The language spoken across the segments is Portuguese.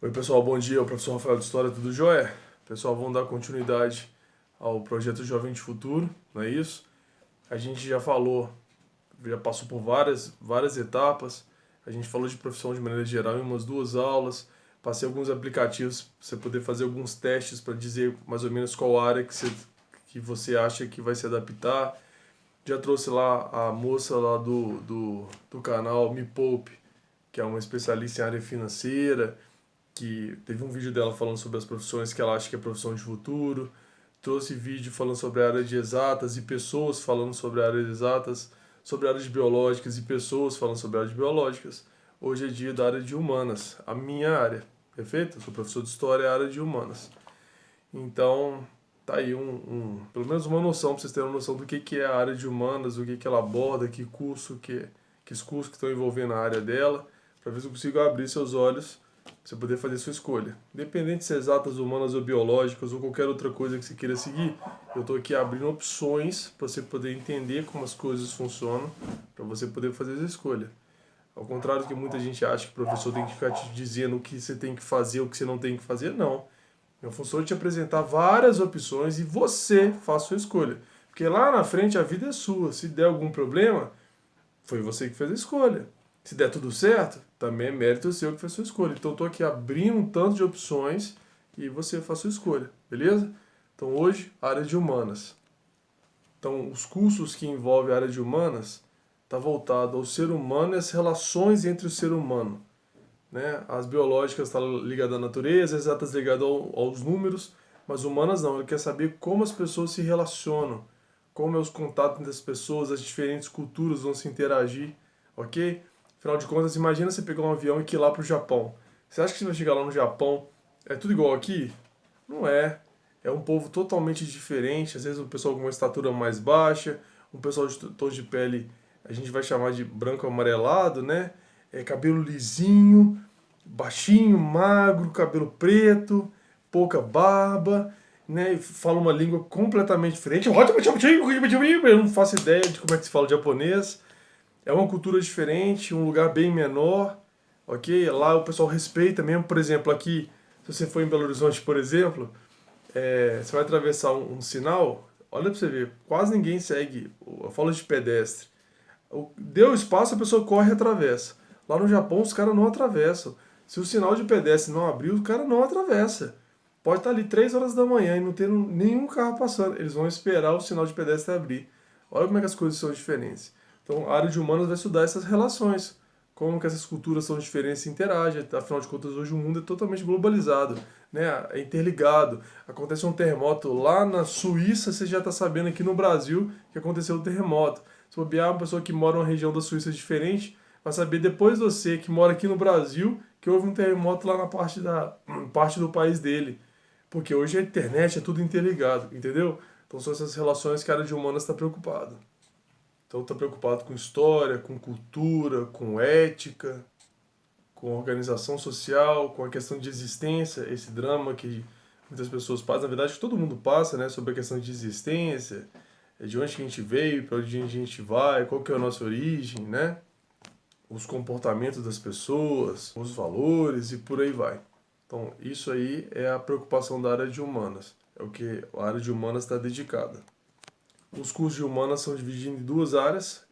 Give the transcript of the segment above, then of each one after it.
Oi pessoal, bom dia, o professor Rafael de História, tudo jóia? Pessoal, vamos dar continuidade ao projeto Jovem de Futuro, não é isso? A gente já falou, já passou por várias etapas, a gente falou de profissão de maneira geral em umas duas aulas, passei alguns aplicativos para você poder fazer alguns testes para dizer mais ou menos qual área que você acha que vai se adaptar. Já trouxe lá a moça lá do canal Me Poupe, que é uma especialista em área financeira, que teve um vídeo dela falando sobre as profissões que ela acha que é profissão de futuro. Trouxe vídeo falando sobre a área de exatas e pessoas falando sobre a área de exatas, sobre a área de biológicas e pessoas falando sobre a área de biológicas. Hoje é dia da área de humanas, a minha área, perfeito? Eu sou professor de história, área de humanas. Então, tá aí pelo menos uma noção, para vocês terem uma noção do que é a área de humanas, o que ela aborda, que os cursos que estão envolvendo a área dela, para ver se eu consigo abrir seus olhos para você poder fazer sua escolha. Independente se é exatas, humanas ou biológicas ou qualquer outra coisa que você queira seguir, eu estou aqui abrindo opções para você poder entender como as coisas funcionam, para você poder fazer essa escolha. Ao contrário do que muita gente acha que o professor tem que ficar te dizendo o que você tem que fazer, o que você não tem que fazer, não. Minha função é te apresentar várias opções e você faz a sua escolha. Porque lá na frente a vida é sua. Se der algum problema, foi você que fez a escolha. Se der tudo certo, também é mérito seu que fez a sua escolha. Então eu estou aqui abrindo um tanto de opções e você faz a sua escolha, beleza? Então hoje, área de humanas. Então os cursos que envolvem a área de humanas está voltado ao ser humano e as relações entre o ser humano, né? As biológicas estão ligadas à natureza, as exatas ligadas aos números, mas humanas não. Ele quer saber como as pessoas se relacionam, como é os contatos entre as pessoas, as diferentes culturas vão se interagir, ok? Afinal de contas, imagina você pegar um avião e ir lá para o Japão. Você acha que você vai chegar lá no Japão, é tudo igual aqui? Não é. É um povo totalmente diferente, às vezes um pessoal com uma estatura mais baixa, um pessoal de tom de pele, a gente vai chamar de branco amarelado, né? Cabelo lisinho, baixinho, magro, cabelo preto, pouca barba, né? E fala uma língua completamente diferente. Eu não faço ideia de como é que se fala japonês. É uma cultura diferente, um lugar bem menor, ok? Lá o pessoal respeita mesmo. Por exemplo, aqui, se você for em Belo Horizonte, por exemplo, você vai atravessar um sinal, olha pra você ver, quase ninguém segue a fala de pedestre. Deu espaço, a pessoa corre e atravessa. Lá no Japão, os caras não atravessam. Se o sinal de pedestre não abrir, o cara não atravessa. Pode estar ali 3 horas da manhã e não ter nenhum carro passando. Eles vão esperar o sinal de pedestre abrir. Olha como é que as coisas são diferentes. Então, a área de humanos vai estudar essas relações. Como que essas culturas são diferentes e se interagem. Afinal de contas, hoje o mundo é totalmente globalizado, né? É interligado. Acontece um terremoto lá na Suíça, você já está sabendo aqui no Brasil que aconteceu um terremoto. Se bobear, uma pessoa que mora numa região da Suíça diferente vai saber depois de você, que mora aqui no Brasil, que houve um terremoto lá na parte do país dele. Porque hoje a internet é tudo interligado, entendeu? Então são essas relações que a área de humanas está preocupada. Então está preocupado com história, com cultura, com ética, com organização social, com a questão de existência, esse drama que muitas pessoas passam, na verdade que todo mundo passa, né, sobre a questão de existência, de onde que a gente veio, para onde a gente vai, qual que é a nossa origem, né? Os comportamentos das pessoas, os valores e por aí vai. Então, isso aí é a preocupação da área de humanas. É o que a área de humanas está dedicada. Os cursos de humanas são divididos em duas áreas,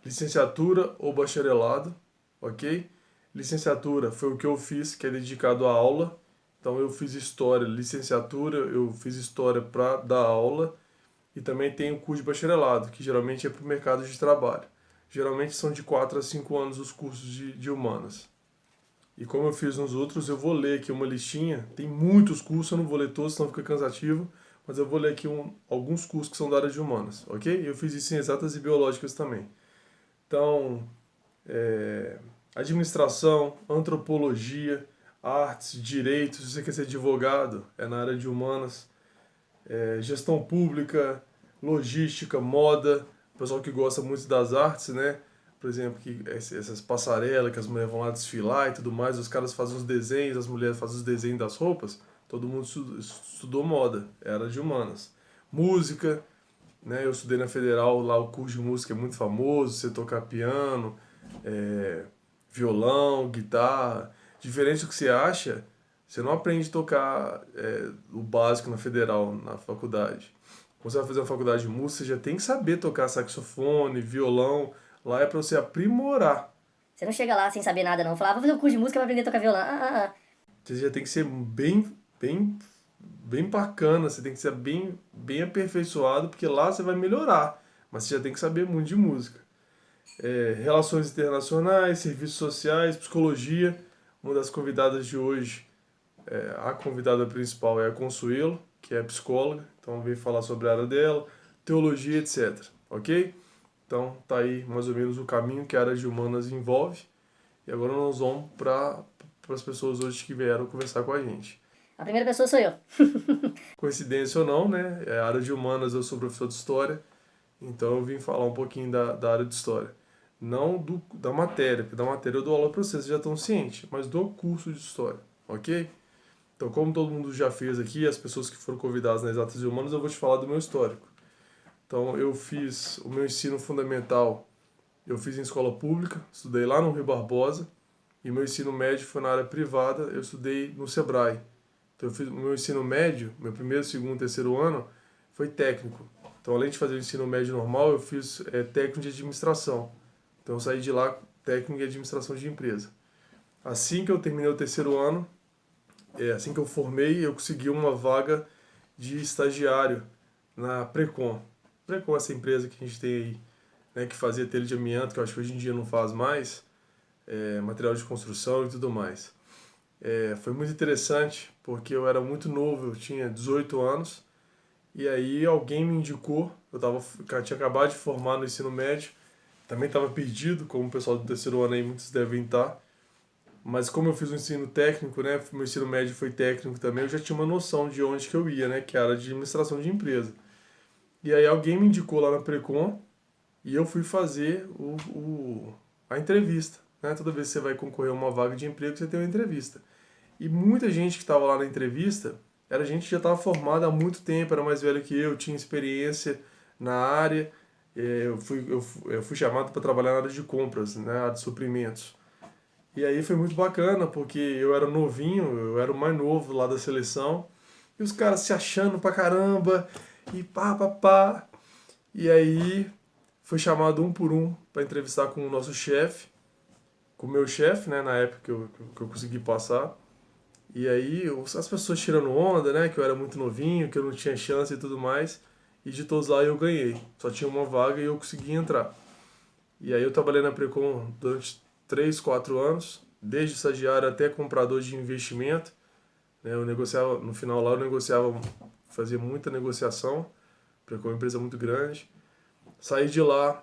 licenciatura ou bacharelado, ok? Licenciatura foi o que eu fiz, que é dedicado à aula. Então eu fiz história, licenciatura, eu fiz história para dar aula e também tem o curso de bacharelado, que geralmente é para o mercado de trabalho. Geralmente são de 4 a 5 anos os cursos de humanas. E como eu fiz nos outros, eu vou ler aqui uma listinha. Tem muitos cursos, eu não vou ler todos, senão fica cansativo. Mas eu vou ler aqui alguns cursos que são da área de humanas, ok? Eu fiz isso em exatas e biológicas também. Então, é, administração, antropologia, artes, direito, se você quer ser advogado, é na área de humanas, gestão pública, logística, moda, o pessoal que gosta muito das artes, né? Por exemplo, essas passarelas que as mulheres vão lá desfilar e tudo mais, os caras fazem os desenhos, as mulheres fazem os desenhos das roupas, todo mundo estudou moda, era de humanas. Música, né? Eu estudei na Federal, lá o curso de música é muito famoso, você tocar piano, violão, guitarra. Diferente do que você acha, você não aprende a tocar o básico na federal, na faculdade. Quando você vai fazer uma faculdade de música, você já tem que saber tocar saxofone, violão. Lá é para você aprimorar. Você não chega lá sem saber nada, não. Fala, vou fazer um curso de música pra aprender a tocar violão. Você já tem que ser bem bacana, você tem que ser bem aperfeiçoado, porque lá você vai melhorar. Mas você já tem que saber muito de música. Relações internacionais, serviços sociais, psicologia. Uma das convidadas de hoje, a convidada principal é a Consuelo, que é psicóloga, então veio falar sobre a área dela, teologia, etc. Ok? Então tá aí mais ou menos o caminho que a área de humanas envolve. E agora nós vamos para as pessoas hoje que vieram conversar com a gente. A primeira pessoa sou eu. Coincidência ou não, né? É a área de humanas, eu sou professor de história, então eu vim falar um pouquinho da área de história. Não da matéria, porque da matéria eu dou aula para vocês já estão cientes, mas do curso de história, ok? Então, como todo mundo já fez aqui, as pessoas que foram convidadas nas exatas e humanas, eu vou te falar do meu histórico. Então, eu fiz o meu ensino fundamental, eu fiz em escola pública, estudei lá no Rio Barbosa, e meu ensino médio foi na área privada, eu estudei no Sebrae. Então, eu fiz o meu ensino médio, meu primeiro, segundo, terceiro ano, foi técnico. Então, além de fazer o ensino médio normal, eu fiz técnico de administração. Então, eu saí de lá técnico em administração de empresa. Assim que eu terminei o terceiro ano, assim que eu formei, eu consegui uma vaga de estagiário na Precon. Precon é essa empresa que a gente tem aí, né, que fazia telha de amianto, que eu acho que hoje em dia não faz mais, material de construção e tudo mais. Foi muito interessante, porque eu era muito novo, eu tinha 18 anos, e aí alguém me indicou, tinha acabado de formar no ensino médio, também estava perdido, como o pessoal do terceiro ano aí muitos devem estar, mas como eu fiz o ensino técnico, né, meu ensino médio foi técnico também, eu já tinha uma noção de onde que eu ia, né, que era de administração de empresa. E aí alguém me indicou lá na Precon e eu fui fazer a entrevista, né? Toda vez que você vai concorrer a uma vaga de emprego, você tem uma entrevista. E muita gente que estava lá na entrevista era gente que já estava formada há muito tempo, era mais velho que eu, tinha experiência na área. Eu fui chamado para trabalhar na área de compras, na área de suprimentos. E aí foi muito bacana, porque eu era novinho, eu era o mais novo lá da seleção, e os caras se achando pra caramba, e pá, pá, pá. E aí foi chamado um por um para entrevistar com o nosso chefe, com o meu chefe, né, na época que eu consegui passar. E aí as pessoas tirando onda, né, que eu era muito novinho, que eu não tinha chance e tudo mais. E de todos lá eu ganhei. Só tinha uma vaga e eu consegui entrar. E aí eu trabalhei na Precon durante 3 4 anos, desde estagiário até comprador de investimento. Né, eu negociava, no final lá eu negociava, fazia muita negociação, Precon é uma empresa muito grande. Saí de lá,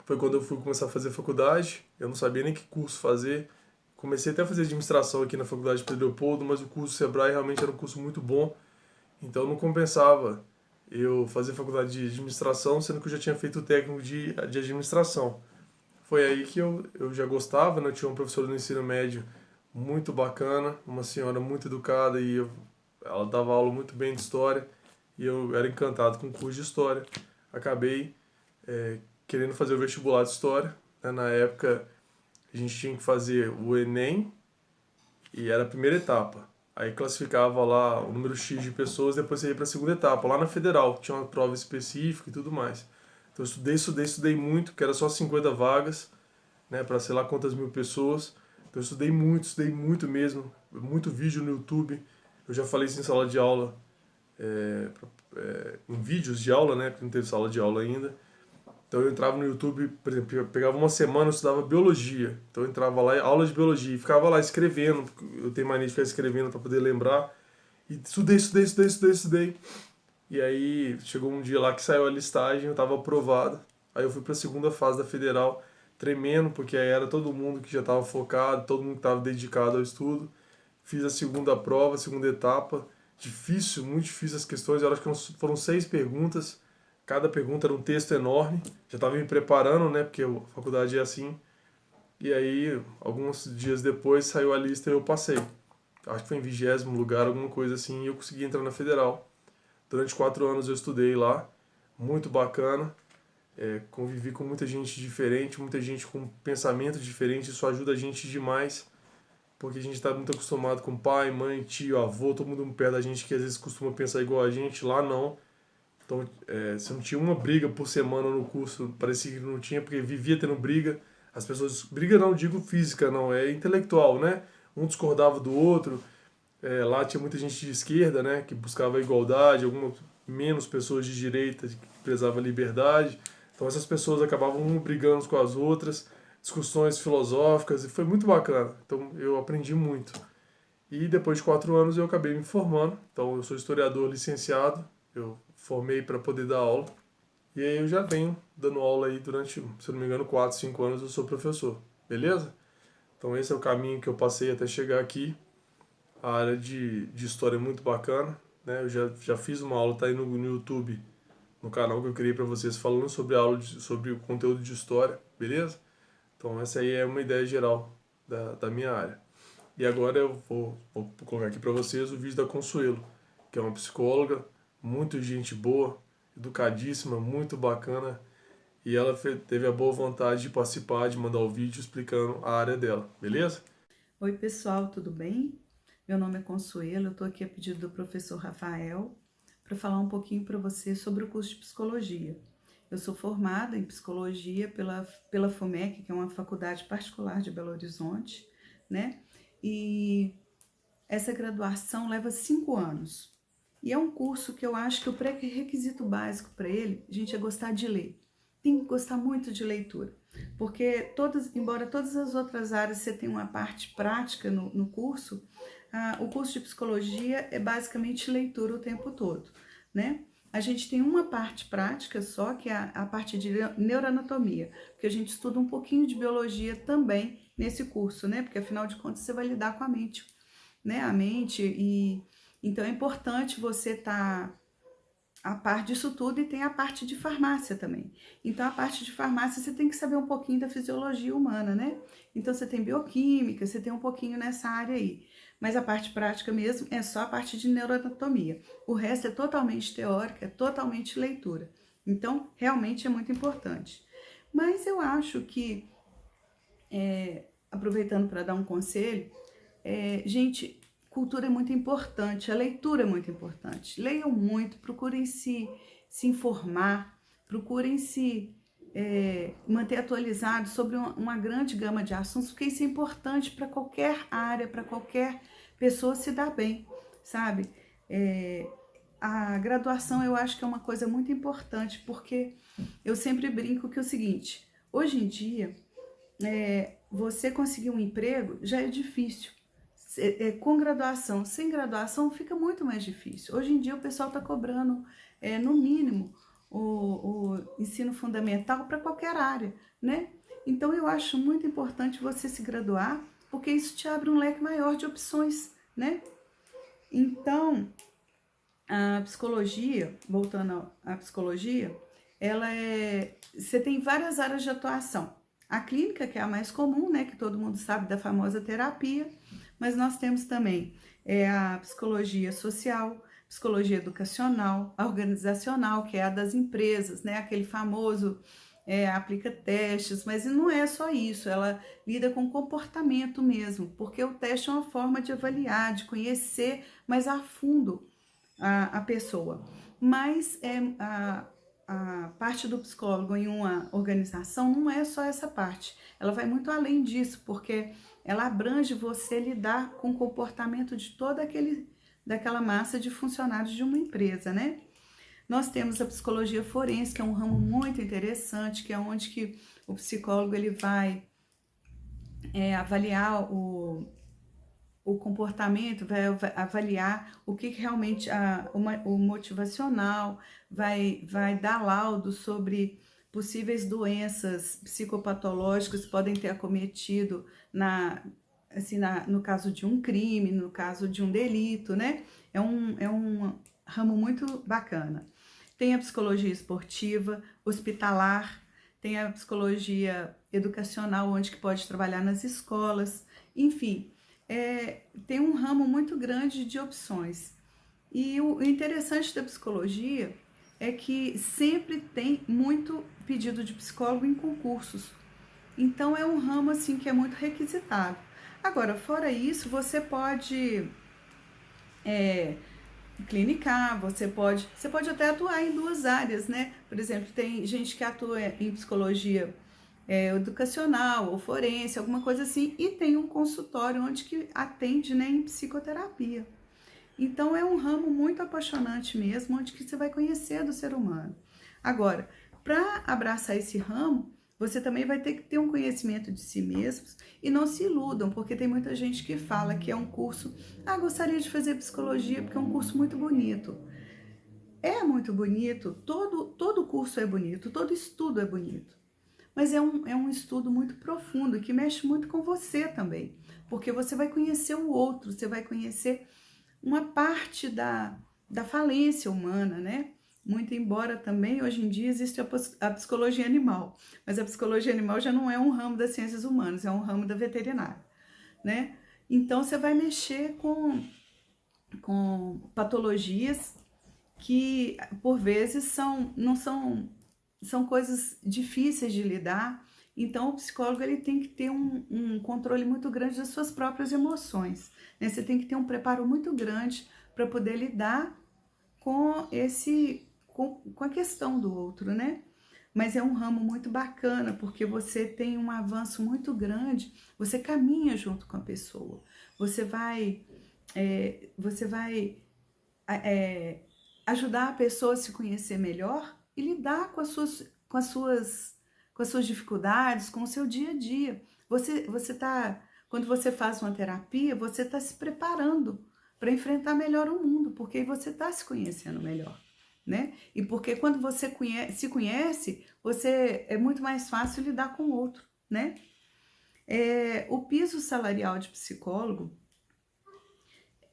foi quando eu fui começar a fazer faculdade, eu não sabia nem que curso fazer. Comecei até a fazer administração aqui na faculdade de Pedro Leopoldo, mas o curso Sebrae realmente era um curso muito bom, então não compensava eu fazer faculdade de administração, sendo que eu já tinha feito o técnico de administração. Foi aí que eu já gostava, né? Eu tinha uma professora no ensino médio muito bacana, uma senhora muito educada ela dava aula muito bem de história e eu era encantado com o curso de história. Acabei querendo fazer o vestibular de história, né? Na época a gente tinha que fazer o Enem e era a primeira etapa. Aí classificava lá o número X de pessoas, depois você ia para a segunda etapa, lá na Federal, tinha uma prova específica e tudo mais. Então eu estudei muito, que era só 50 vagas, né, para sei lá quantas mil pessoas. Então eu estudei muito mesmo, muito vídeo no YouTube. Eu já falei isso em sala de aula, em vídeos de aula, né, porque não teve sala de aula ainda. Então eu entrava no YouTube, por exemplo, eu pegava uma semana, eu estudava biologia. Então eu entrava lá, aula de biologia, e ficava lá escrevendo, eu tenho mania de ficar escrevendo para poder lembrar. E estudei. E aí chegou um dia lá que saiu a listagem, eu estava aprovado. Aí eu fui para a segunda fase da federal, tremendo, porque aí era todo mundo que já estava focado, todo mundo que estava dedicado ao estudo. Fiz a segunda prova, a segunda etapa. Difícil, muito difícil as questões. Eu acho que foram 6 perguntas. Cada pergunta era um texto enorme. Já estava me preparando, né? Porque a faculdade é assim. E aí, alguns dias depois, saiu a lista e eu passei. Acho que foi em 20º lugar, alguma coisa assim, e eu consegui entrar na federal. Durante 4 anos eu estudei lá. Muito bacana. Convivi com muita gente diferente, muita gente com pensamento diferente. Isso ajuda a gente demais porque a gente está muito acostumado com pai, mãe, tio, avô, todo mundo perto da gente que às vezes costuma pensar igual a gente, lá não. Então, você não tinha uma briga por semana no curso, parecia que não tinha, porque vivia tendo briga. As pessoas, briga não digo física, não, é intelectual, né? Um discordava do outro. Lá tinha muita gente de esquerda, né, que buscava a igualdade, algumas menos pessoas de direita que prezavam a liberdade. Então essas pessoas acabavam uma brigando com as outras, discussões filosóficas, e foi muito bacana. Então eu aprendi muito. E depois de 4 anos eu acabei me formando. Então eu sou historiador licenciado, eu formei para poder dar aula. E aí eu já venho dando aula aí durante, se eu não me engano, 4, 5 anos eu sou professor. Beleza? Então esse é o caminho que eu passei até chegar aqui. A área de história é muito bacana, né? Eu já fiz uma aula, tá aí no YouTube, no canal que eu criei para vocês, falando sobre sobre o conteúdo de história, beleza? Então essa aí é uma ideia geral da minha área. E agora eu vou colocar aqui para vocês o vídeo da Consuelo, que é uma psicóloga, muito gente boa, educadíssima, muito bacana, e ela teve a boa vontade de participar, de mandar o vídeo explicando a área dela, beleza? Oi pessoal, tudo bem? Meu nome é Consuelo, eu estou aqui a pedido do professor Rafael para falar um pouquinho para você sobre o curso de Psicologia. Eu sou formada em Psicologia pela FUMEC, que é uma faculdade particular de Belo Horizonte, né? E essa graduação leva 5 anos. E é um curso que eu acho que o pré-requisito básico para ele, a gente é gostar de ler. Tem que gostar muito de leitura, porque embora todas as outras áreas você tenha uma parte prática no curso, o curso de psicologia é basicamente leitura o tempo todo, né? A gente tem uma parte prática só, que é a parte de neuroanatomia, porque a gente estuda um pouquinho de biologia também nesse curso, né? Porque afinal de contas você vai lidar com a mente, né? A mente, e então é importante você estar a par disso tudo, e tem a parte de farmácia também. Então, a parte de farmácia você tem que saber um pouquinho da fisiologia humana, né? Então, você tem bioquímica, você tem um pouquinho nessa área aí. Mas a parte prática mesmo é só a parte de neuroanatomia. O resto é totalmente teórica, é totalmente leitura. Então, realmente é muito importante. Mas eu acho que, aproveitando para dar um conselho, gente, cultura é muito importante, a leitura é muito importante. Leiam muito, procurem se informar, procurem se manter atualizados sobre uma grande gama de assuntos, porque isso é importante para qualquer área, para qualquer pessoa se dar bem, sabe? A graduação eu acho que é uma coisa muito importante, porque eu sempre brinco que é o seguinte: hoje em dia, você conseguir um emprego já é difícil. Com graduação, sem graduação fica muito mais difícil. Hoje em dia o pessoal está cobrando, no mínimo, o ensino fundamental para qualquer área, né? Então eu acho muito importante você se graduar, porque isso te abre um leque maior de opções, né? Então, a psicologia, voltando à psicologia, você tem várias áreas de atuação. A clínica, que é a mais comum, né, que todo mundo sabe, da famosa terapia, mas nós temos também a psicologia social, psicologia educacional, a organizacional, que é a das empresas, né, aquele famoso aplica testes, mas não é só isso, ela lida com comportamento mesmo, porque o teste é uma forma de avaliar, de conhecer mais a fundo a pessoa. Mas a parte do psicólogo em uma organização não é só essa parte, ela vai muito além disso, porque ela abrange você lidar com o comportamento de toda daquela massa de funcionários de uma empresa, né? Nós temos a psicologia forense, que é um ramo muito interessante, que é onde que o psicólogo ele vai avaliar o comportamento, vai avaliar o que realmente o motivacional, vai dar laudo sobre possíveis doenças psicopatológicas que podem ter acometido no caso de um crime, no caso de um delito, né? É um ramo muito bacana. Tem a psicologia esportiva, hospitalar, tem a psicologia educacional, onde que pode trabalhar nas escolas, enfim, tem um ramo muito grande de opções. E o interessante da psicologia é que sempre tem muito pedido de psicólogo em concursos. Então é um ramo assim que é muito requisitado. Agora, fora isso, você pode clinicar, você pode até atuar em duas áreas, né? Por exemplo, tem gente que atua em psicologia educacional ou forense, alguma coisa assim, e tem um consultório onde que atende, né, em psicoterapia. Então é um ramo muito apaixonante mesmo, onde que você vai conhecer do ser humano. Agora, para abraçar esse ramo, você também vai ter que ter um conhecimento de si mesmos e não se iludam, porque tem muita gente que fala que é um curso, gostaria de fazer psicologia porque é um curso muito bonito. É muito bonito, todo curso é bonito, todo estudo é bonito. Mas é um estudo muito profundo, que mexe muito com você também, porque você vai conhecer o outro, você vai conhecer uma parte da falência humana, né? Muito embora também, hoje em dia, existe a psicologia animal, mas a psicologia animal já não é um ramo das ciências humanas, é um ramo da veterinária, né? Então, você vai mexer com patologias que, por vezes, são coisas difíceis de lidar. Então, o psicólogo ele tem que ter um controle muito grande das suas próprias emoções, né? Você tem que ter um preparo muito grande para poder lidar com com a questão do outro, né? Mas é um ramo muito bacana, porque você tem um avanço muito grande, você caminha junto com a pessoa, você vai ajudar a pessoa a se conhecer melhor e lidar com as suas dificuldades, com o seu dia a dia. Quando você faz uma terapia, você está se preparando para enfrentar melhor o mundo, porque aí você está se conhecendo melhor, né? E porque quando você se conhece, é muito mais fácil lidar com o outro, né? O piso salarial de psicólogo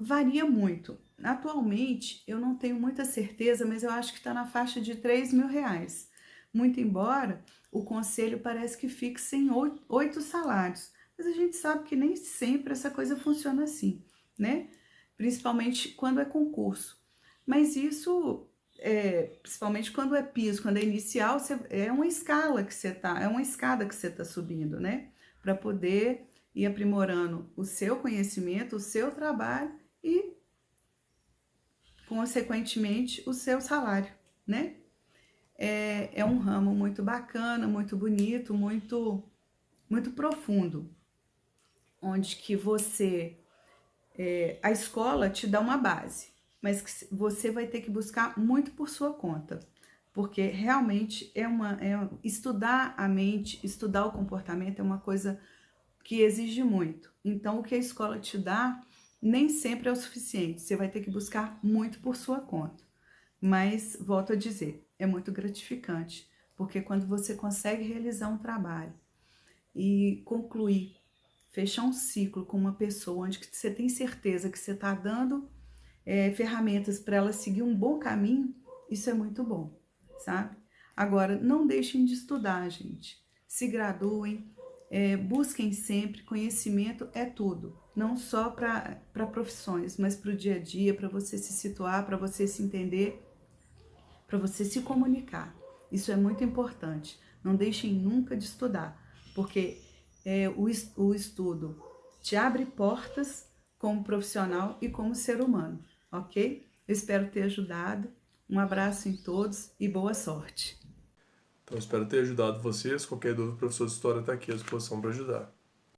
varia muito. Atualmente, eu não tenho muita certeza, mas eu acho que está na faixa de R$ 3.000. Muito embora o conselho parece que fixe em 8 salários. Mas a gente sabe que nem sempre essa coisa funciona assim, né? Principalmente quando é concurso. Mas isso, principalmente quando é piso, quando é inicial, é uma escala que você tá, é uma escada que você está subindo, né? Para poder ir aprimorando o seu conhecimento, o seu trabalho e, consequentemente, o seu salário, né? É um ramo muito bacana, muito bonito, muito, muito profundo, onde que a escola te dá uma base, mas que você vai ter que buscar muito por sua conta, porque realmente estudar a mente, estudar o comportamento é uma coisa que exige muito. Então, o que a escola te dá nem sempre é o suficiente. Você vai ter que buscar muito por sua conta. Mas, volto a dizer, é muito gratificante, porque quando você consegue realizar um trabalho e concluir, fechar um ciclo com uma pessoa onde você tem certeza que você está dando ferramentas para ela seguir um bom caminho, isso é muito bom, sabe? Agora, não deixem de estudar, gente. Se graduem, busquem sempre, conhecimento é tudo, não só para profissões, mas para o dia a dia, para você se situar, para você se entender, para você se comunicar. Isso é muito importante. Não deixem nunca de estudar, porque o estudo te abre portas como profissional e como ser humano, ok? Eu espero ter ajudado. Um abraço em todos e boa sorte. Então, espero ter ajudado vocês. Qualquer dúvida, o professor de História está aqui à disposição para ajudar.